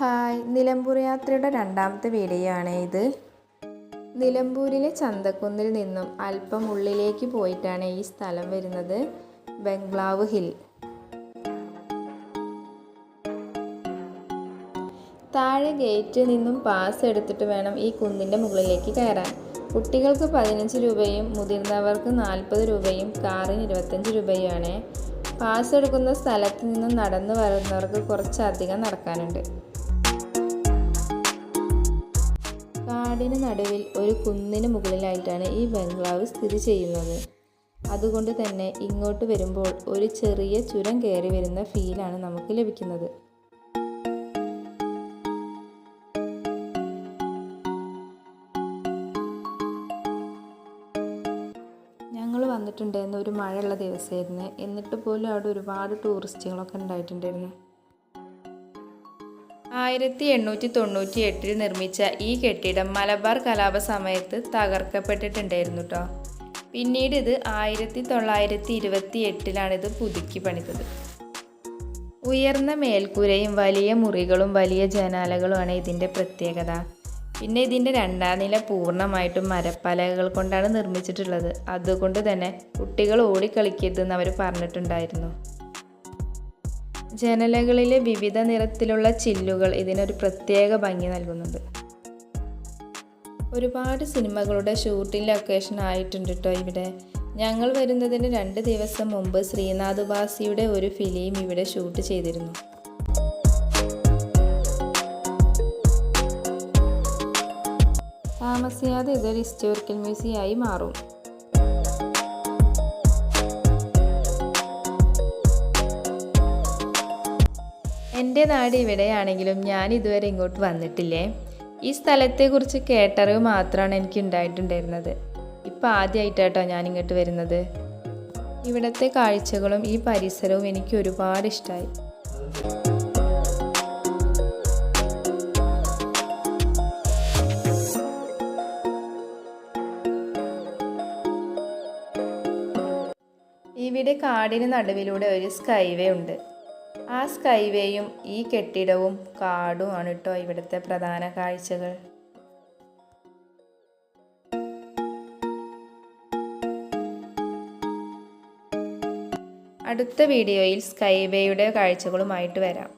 Hi, Nilambur യാത്രയുടെ രണ്ടാമത്തെ video ആണ് ഇത്. നിലമ്പൂരിലെ ചന്തക്കുന്നിൽ നിന്നും അല്പം ഉള്ളിലേക്ക് പോയിട്ടാണ് ഈ സ്ഥലം വരുന്നത്. ബംഗ്ലാവ് ഹിൽ. താഴെ ഗേറ്റിൽ നിന്നും പാസ് എടുത്തിട്ട് വേണം ഈ കുന്നിൻ്റെ മുകളിലേക്ക് കയറാൻ. കുട്ടികൾക്ക് 15 രൂപയും മുതിർന്നവർക്ക് 40 രൂപയും കാറിന് 25 രൂപയുമാണ്. പാസ് എടുക്കുന്ന സ്ഥലത്ത് നിന്നും നടന്നു വരുന്നവർക്ക് കുറച്ചധികം നടക്കാനുണ്ട്. കാടിന് നടുവിൽ ഒരു കുന്നിന് മുകളിലായിട്ടാണ് ഈ ബംഗ്ലാവ് സ്ഥിതി ചെയ്യുന്നത്. അതുകൊണ്ട് തന്നെ ഇങ്ങോട്ട് വരുമ്പോൾ ഒരു ചെറിയ ചുരം കയറി വരുന്ന ഫീലാണ് നമുക്ക് ലഭിക്കുന്നത്. ഞങ്ങൾ വന്നിട്ടുണ്ടായിരുന്ന ഒരു മഴയുള്ള ദിവസമായിരുന്നു. എന്നിട്ട് പോലും അവിടെ ഒരുപാട് ടൂറിസ്റ്റുകളൊക്കെ ഉണ്ടായിട്ടുണ്ടായിരുന്നു. 1898 നിർമ്മിച്ച ഈ കെട്ടിടം മലബാർ കലാപ സമയത്ത് തകർക്കപ്പെട്ടിട്ടുണ്ടായിരുന്നു കേട്ടോ. പിന്നീട് ഇത് 1928 ഇത് പുതുക്കി പണിതത്. ഉയർന്ന മേൽക്കൂരയും വലിയ മുറികളും വലിയ ജനാലകളുമാണ് ഇതിൻ്റെ പ്രത്യേകത. പിന്നെ ഇതിൻ്റെ രണ്ടാം നില പൂർണ്ണമായിട്ടും മരപ്പലകൾ കൊണ്ടാണ് നിർമ്മിച്ചിട്ടുള്ളത്. അതുകൊണ്ട് തന്നെ കുട്ടികൾ ഓടിക്കളിക്കരുതെന്ന് അവർ പറഞ്ഞിട്ടുണ്ടായിരുന്നു. ജനലകളിലെ വിവിധ നിറത്തിലുള്ള ചില്ലുകൾ ഇതിനൊരു പ്രത്യേക ഭംഗി നൽകുന്നുണ്ട്. ഒരുപാട് സിനിമകളുടെ ഷൂട്ടിംഗ് ലൊക്കേഷൻ ആയിട്ടുണ്ട് കേട്ടോ ഇവിടെ. ഞങ്ങൾ വരുന്നതിന് 2 ദിവസം മുമ്പ് ശ്രീനാഥ് ബാസിയുടെ ഒരു ഫിലിം ഇവിടെ ഷൂട്ട് ചെയ്തിരുന്നു. താമസിയാതെ ഇതൊരു ഹിസ്റ്റോറിക്കൽ മ്യൂസിയമായി മാറും. എൻ്റെ നാട് ഇവിടെയാണെങ്കിലും ഞാൻ ഇതുവരെ ഇങ്ങോട്ട് വന്നിട്ടില്ലേ. ഈ സ്ഥലത്തെക്കുറിച്ച് കേട്ടറിവ് മാത്രമാണ് എനിക്ക് ഉണ്ടായിട്ടുണ്ടായിരുന്നത്. ഇപ്പം ആദ്യമായിട്ടാട്ടോ ഞാൻ ഇങ്ങോട്ട് വരുന്നത്. ഇവിടുത്തെ കാഴ്ചകളും ഈ പരിസരവും എനിക്ക് ഒരുപാട് ഇഷ്ടമായി. ഇവിടെ കാടിന് നടുവിലൂടെ ഒരു സ്കൈവേ ഉണ്ട്. ആ സ്കൈവേയും ഈ കെട്ടിടവും കാടുമാണ് കേട്ടോ ഇവിടുത്തെ പ്രധാന കാഴ്ചകൾ. അടുത്ത വീഡിയോയിൽ സ്കൈവേയുടെ കാഴ്ചകളുമായിട്ട് വരാം.